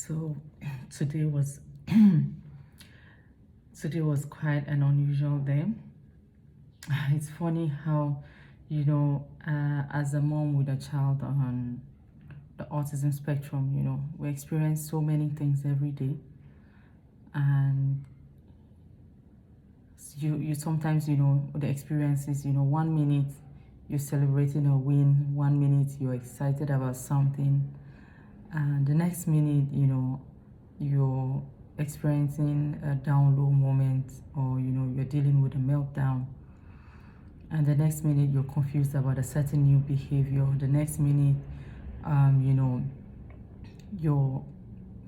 So today was today was quite an unusual day. It's funny how, as a mom with a child on the autism spectrum, we experience so many things every day, and you sometimes, the experiences, 1 minute you're celebrating a win, 1 minute you're excited about something, and the next minute, you're experiencing a down low moment, or you're dealing with a meltdown, and the next minute you're confused about a certain new behavior. The next minute, you're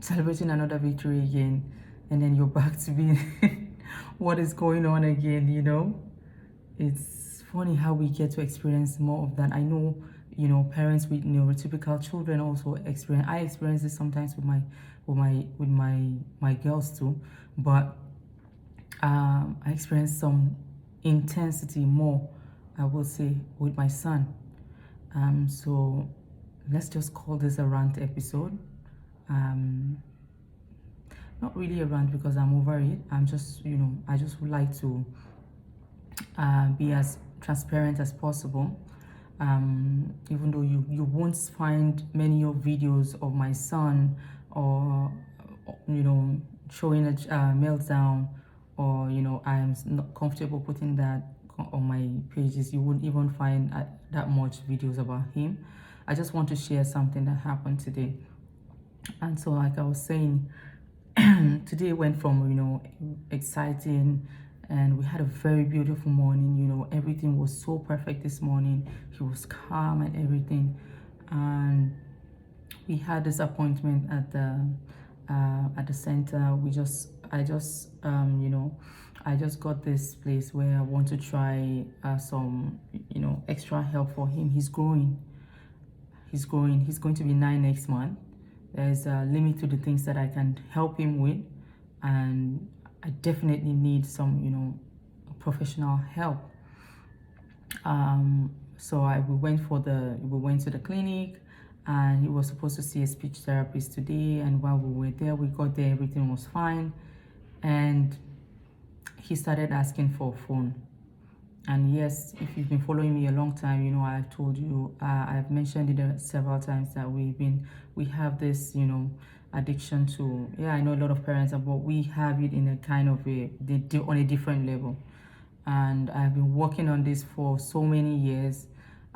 celebrating another victory again, and then you're back to being what is going on again. It's funny how we get to experience more of that. I know, parents with neurotypical children also experience. I experience this sometimes with my girls too, but I experience some intensity more, I will say, with my son. So let's just call this a rant episode. Not really a rant because I'm over it. I'm just, I just would like to be as transparent as possible. Even though you won't find many of videos of my son, or showing a meltdown, or I'm not comfortable putting that on my pages. You wouldn't even find that much videos about him. I just want to share something that happened today. And so, like I was saying, today went from exciting, and we had a very beautiful morning. Everything was so perfect this morning. He was calm and everything, and we had this appointment at the center. I just got this place where I want to try some extra help for him. He's growing. He's going to be 9 next month. There's a limit to the things that I can help him with, and I definitely need some professional help. So we went to the clinic, and he was supposed to see a speech therapist today. And while we were there, we got there, everything was fine, and he started asking for a phone. And yes, if you've been following me a long time, I've told you, I've mentioned it several times that we have this, addiction to, I know a lot of parents, but we have it in a kind of on a different level. And I've been working on this for so many years.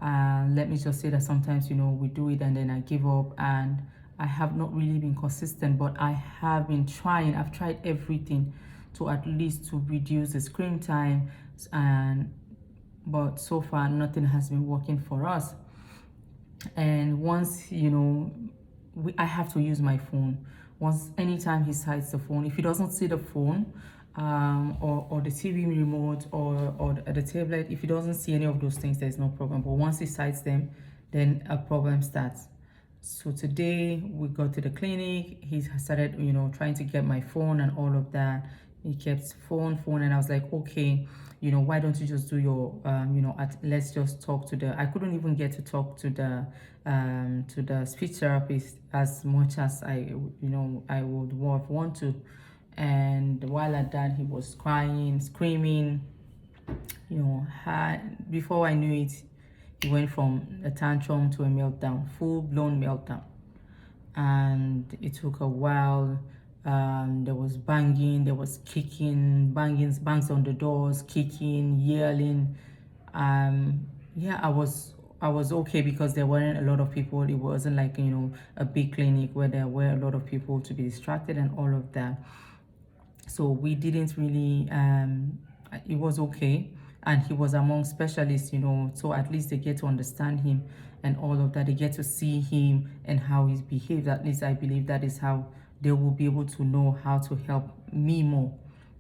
Let me just say that sometimes, we do it and then I give up, and I have not really been consistent, but I have been trying. I've tried everything to at least to reduce the screen time, but so far nothing has been working for us. And once I have to use my phone. Anytime he sights the phone, if he doesn't see the phone, or the TV remote, or the tablet, if he doesn't see any of those things, there's no problem. But once he sights them, then a problem starts. So today we got to the clinic. He started trying to get my phone and all of that. He kept phone, and I was like, okay, why don't you just do your let's just talk to the I couldn't even get to talk to the speech therapist as much as I would want to. And while at that, he was crying, screaming, before I knew it, he went from a tantrum to a meltdown, full-blown meltdown. And it took a while. There was banging, there was kicking, bangs on the doors, kicking, yelling. I was okay because there weren't a lot of people. It wasn't like a big clinic where there were a lot of people to be distracted and all of that. So we didn't really. It was okay, and he was among specialists, so at least they get to understand him and all of that. They get to see him and how he's behaved. At least I believe that is how they will be able to know how to help me more,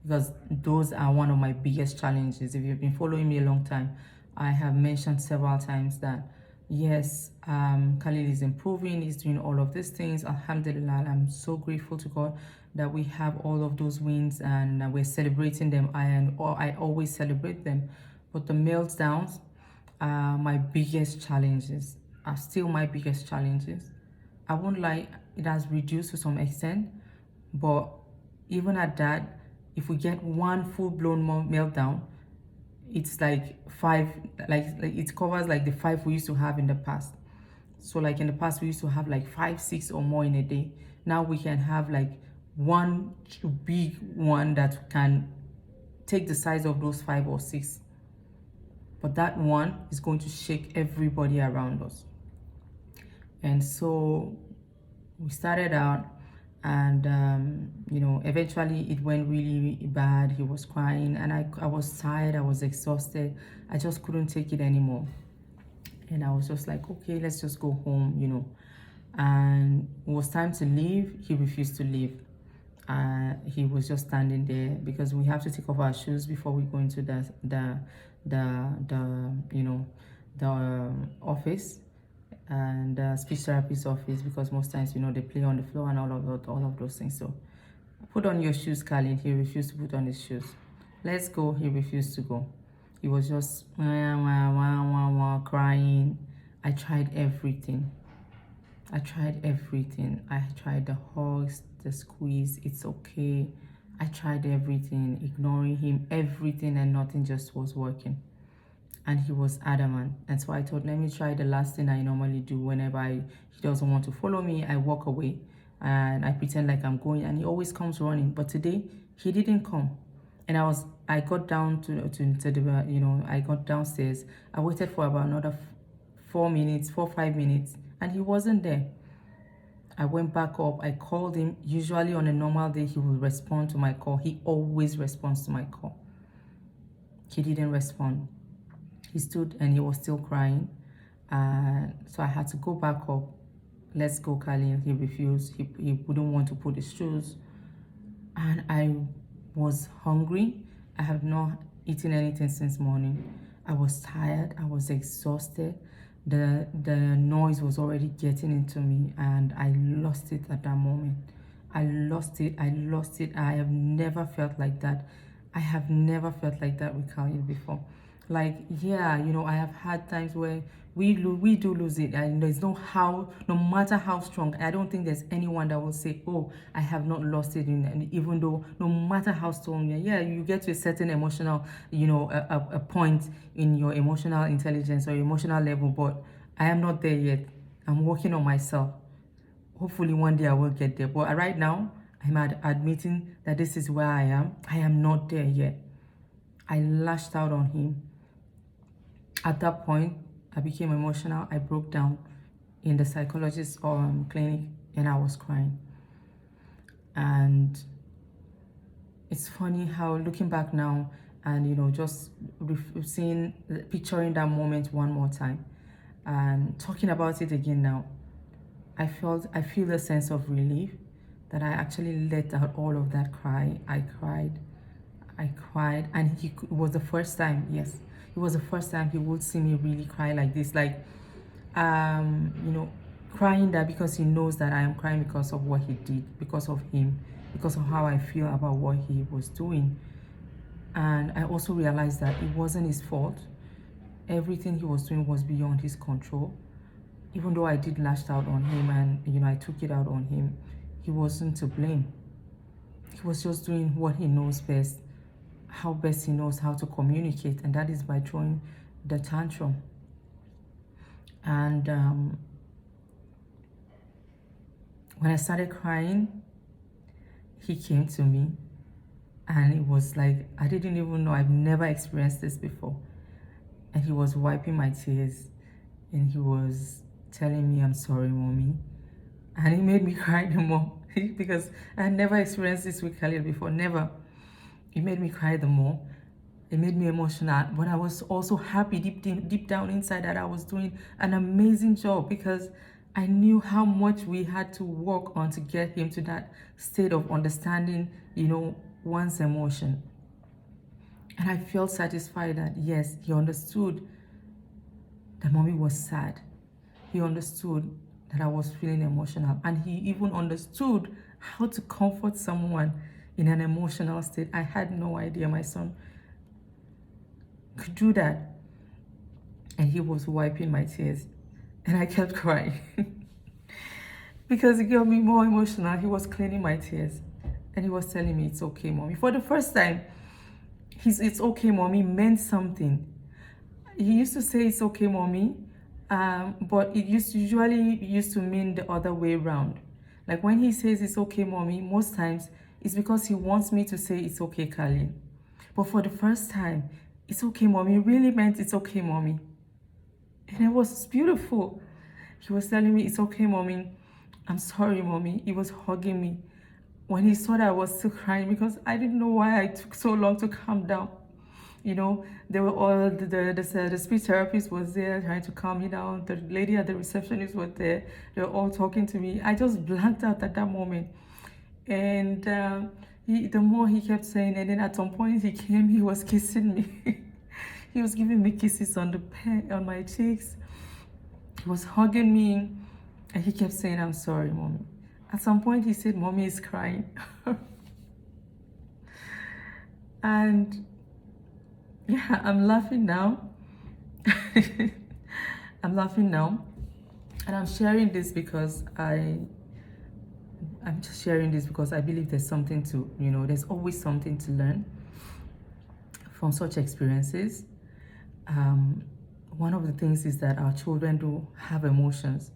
because those are one of my biggest challenges. If you've been following me a long time, I have mentioned several times that yes, Khalil is improving, he's doing all of these things. Alhamdulillah, I'm so grateful to God that we have all of those wins, and we're celebrating them. I always celebrate them, but the meltdowns are my biggest challenges, are still my biggest challenges. I won't lie, it has reduced to some extent, but even at that, if we get one full-blown meltdown, it's like five, like it covers like the 5 we used to have in the past. So like in the past, we used to have like 5, 6 or more in a day. Now we can have like one big one that can take the size of those 5 or 6. But that one is going to shake everybody around us. And so we started out, and you know, eventually it went really bad. He was crying, and I was tired, I was exhausted, I just couldn't take it anymore. And I was just like, okay, let's just go home, you know. And it was time to leave. He refused to leave. He was just standing there, because we have to take off our shoes before we go into the you know, the office, and the speech therapist office, because most times, you know, they play on the floor and all of those things. So, put on your shoes, Khalid. He refused to put on his shoes. Let's go. He refused to go. He was just wah, wah, wah, wah, wah, crying. I tried everything. I tried everything. I tried the hugs, the squeeze. It's okay. I tried everything, ignoring him, everything, and nothing just was working. And he was adamant. And so I thought, let me try the last thing I normally do whenever he doesn't want to follow me. I walk away and I pretend like I'm going, and he always comes running. But today he didn't come. And I got down to the, you know, I got downstairs. I waited for about another 5 minutes, and he wasn't there. I went back up. I called him. Usually on a normal day, he will respond to my call. He always responds to my call. He didn't respond. He stood and he was still crying. So I had to go back up. Let's go, Khalil. He refused. He wouldn't want to put his shoes. And I was hungry. I have not eaten anything since morning. I was tired. I was exhausted. The noise was already getting into me, and I lost it at that moment. I lost it. I lost it. I have never felt like that. I have never felt like that with Khalil before. Like, yeah, you know, I have had times where we do lose it, and there's no matter how strong, I don't think there's anyone that will say, oh, I have not lost it. And even though, no matter how strong, yeah, you get to a certain emotional, you know, a point in your emotional intelligence or emotional level, but I am not there yet. I'm working on myself. Hopefully one day I will get there, but right now I'm admitting that this is where I am. I am not there yet. I lashed out on him. At that point, I became emotional. I broke down in the psychologist's clinic, and I was crying. And it's funny how, looking back now, and you know, just picturing that moment one more time, and talking about it again now, I feel a sense of relief that I actually let out all of that cry. I cried, and it was the first time. Yes, it was the first time he would see me really cry like this, like, you know, crying that because he knows that I am crying because of what he did, because of him, because of how I feel about what he was doing. And I also realized that it wasn't his fault. Everything he was doing was beyond his control. Even though I did lash out on him, and you know, I took it out on him, he wasn't to blame. He was just doing what he knows best, how best he knows how to communicate, and that is by throwing the tantrum. And when I started crying, he came to me, and it was like, I didn't even know, I've never experienced this before. And he was wiping my tears, and he was telling me, I'm sorry, mommy. And it made me cry the more because I had never experienced this with Khalil before, never. It made me cry the more. It made me emotional, but I was also happy deep down inside that I was doing an amazing job, because I knew how much we had to work on to get him to that state of understanding, you know, one's emotion. And I felt satisfied that, yes, he understood that mommy was sad. He understood that I was feeling emotional, and he even understood how to comfort someone in an emotional state. I had no idea my son could do that. And he was wiping my tears, and I kept crying. because it got me more emotional. He was cleaning my tears and he was telling me, it's okay, mommy. For the first time, his it's okay, mommy meant something. He used to say it's okay, mommy, but it usually used to mean the other way around. Like when he says it's okay, mommy, most times it's because he wants me to say it's okay, Kali. But for the first time, it's okay, mommy, really meant it's okay, mommy. And it was beautiful. He was telling me, it's okay, mommy. I'm sorry, mommy. He was hugging me. When he saw that I was still crying, because I didn't know why I took so long to calm down. You know, they were all, the speech therapist was there trying to calm me down. The lady at the receptionist was there. They were all talking to me. I just blanked out at that moment. And the more he kept saying, and then at some point he came, he was kissing me. He was giving me kisses on on my cheeks. He was hugging me, and he kept saying, I'm sorry, mommy. At some point he said, mommy is crying. And yeah, I'm laughing now. I'm laughing now. And I'm sharing this because I'm just sharing this because I believe there's something to, there's always something to learn from such experiences. One of the things is that our children do have emotions,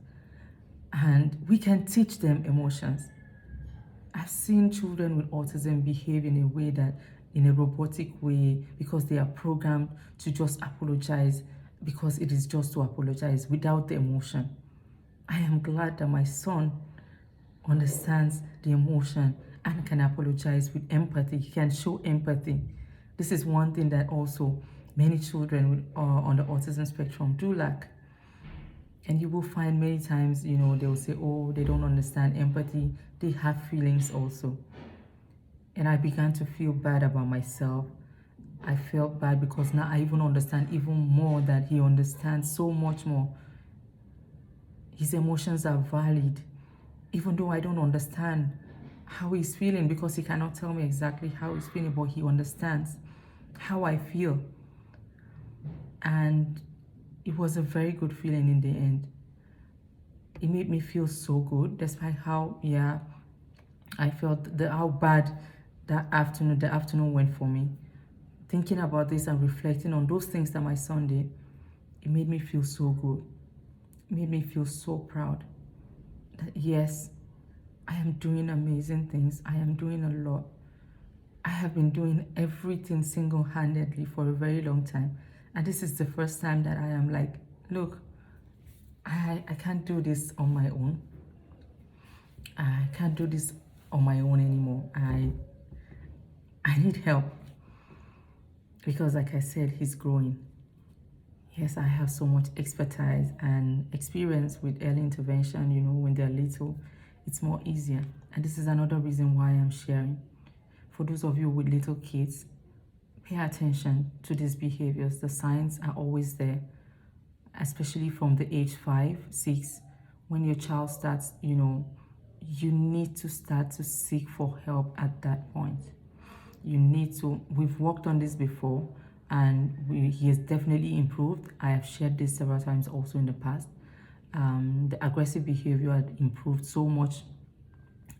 and we can teach them emotions. I've seen children with autism behave in a way that, in a robotic way, because they are programmed to just apologize because it is just to apologize without the emotion. I am glad that my son understands the emotion and can apologize with empathy. He can show empathy. This is one thing that also many children with, on the autism spectrum do lack. And you will find many times, they will say, oh, they don't understand empathy. They have feelings also. And I began to feel bad about myself. I felt bad because now I even understand even more that he understands so much more. His emotions are valid, even though I don't understand how he's feeling, because he cannot tell me exactly how he's feeling, but he understands how I feel. And it was a very good feeling in the end. It made me feel so good, despite how, I felt how bad the afternoon went for me. Thinking about this and reflecting on those things that my son did, it made me feel so good. It made me feel so proud that yes, I am doing amazing things. I am doing a lot. I have been doing everything single-handedly for a very long time. And this is the first time that I am like, look, I can't do this on my own. I can't do this on my own anymore. I need help. Because like I said, he's growing. Yes, I have so much expertise and experience with early intervention, when they're little, it's more easier. And this is another reason why I'm sharing. For those of you with little kids, pay attention to these behaviors. The signs are always there, especially from the age 5, 6. When your child starts, you need to start to seek for help at that point. You need to, we've worked on this before, and he has definitely improved. I have shared this several times also in the past. The aggressive behavior had improved so much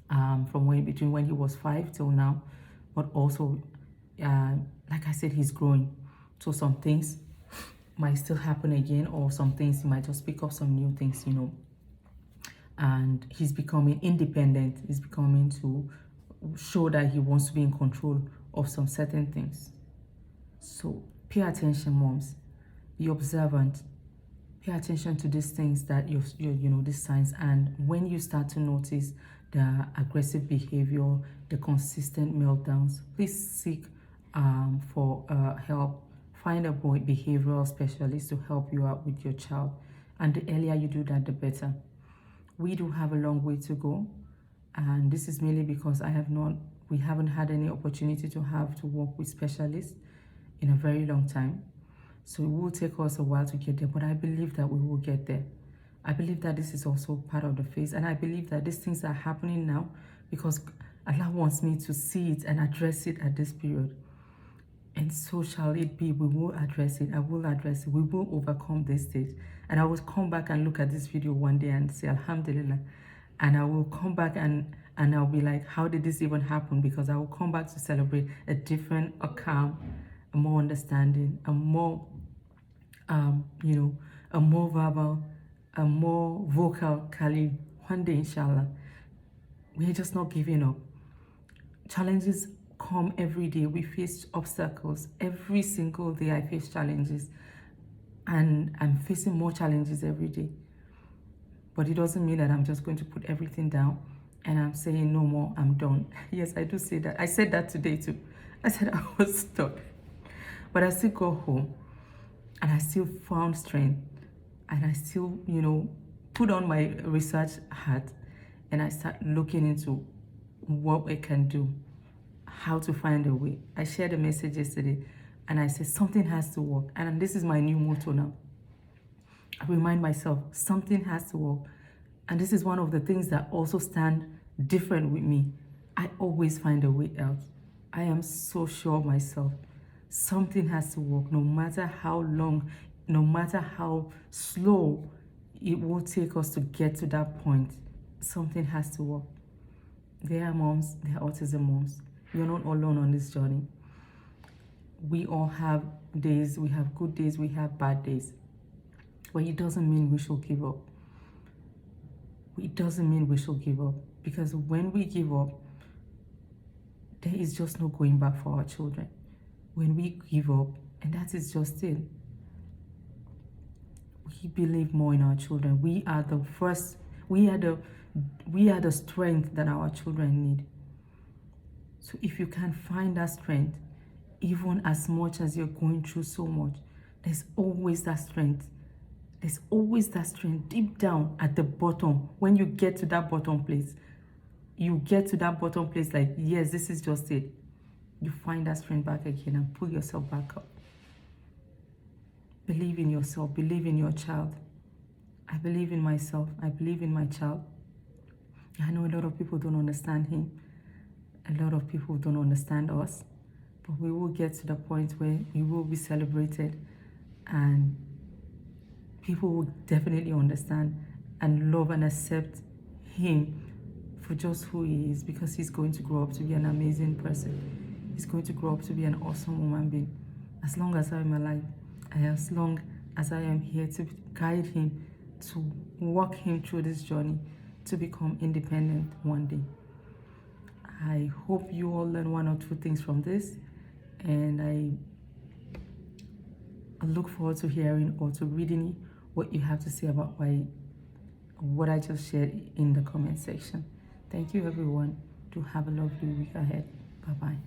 from between when he was 5 till now, but also, like I said, he's growing. So some things might still happen again, or some things he might just pick up some new things, and he's becoming independent. He's becoming to show that he wants to be in control of some certain things. So pay attention, moms. Be observant. Pay attention to these things that these signs. And when you start to notice the aggressive behavior, the consistent meltdowns, please seek for help. Find a behavioral specialist to help you out with your child. And the earlier you do that, the better. We do have a long way to go. And this is mainly because we haven't had any opportunity to work with specialists in a very long time. So it will take us a while to get there, but I believe that we will get there. I believe that this is also part of the phase, and I believe that these things are happening now because Allah wants me to see it and address it at this period. And so shall it be. We will address it. I will address it. We will overcome this stage. And I will come back and look at this video one day and say, Alhamdulillah, And I will come back and I'll be like, how did this even happen? Because I will come back to celebrate a different, a calm, a more understanding, a more, you know, a more verbal, a more vocal Khalid. One day, inshallah. We're just not giving up. Challenges come every day. We face obstacles. Every single day I face challenges. And I'm facing more challenges every day. But it doesn't mean that I'm just going to put everything down and I'm saying no more, I'm done. Yes, I do say that. I said that today too. I said I was stuck. But I still go home and I still found strength. And I still, you know, put on my research hat and I start looking into what we can do, how to find a way. I shared a message yesterday and I said something has to work. And this is my new motto now. I remind myself something has to work. And this is one of the things that also stand different with me. I always find a way out. I am so sure of myself. Something has to work, no matter how long, no matter how slow it will take us to get to that point. Something has to work. There are moms, there are autism moms. You're not alone on this journey. We all have days, we have good days, we have bad days. But it doesn't mean we should give up. It doesn't mean we should give up. Because when we give up, there is just no going back for our children. When we give up, and that is just it. We believe more in our children. We are the first, we are the strength that our children need. So if you can find that strength, even as much as you're going through so much, there's always that strength. There's always that strength deep down at the bottom. When you get to that bottom place, you get to that bottom place like, yes, this is just it. You find that strength back again and pull yourself back up. Believe in yourself. Believe in your child. I believe in myself. I believe in my child. I know a lot of people don't understand him. A lot of people don't understand us. But we will get to the point where we will be celebrated and people will definitely understand and love and accept him for just who he is, because he's going to grow up to be an amazing person. He's going to grow up to be an awesome human being. As long as I'm alive, and as long as I am here to guide him, to walk him through this journey, to become independent one day. I hope you all learn one or two things from this, and I look forward to hearing or to reading what you have to say about what I just shared in the comment section. Thank you, everyone. Do have a lovely week ahead. Bye-bye.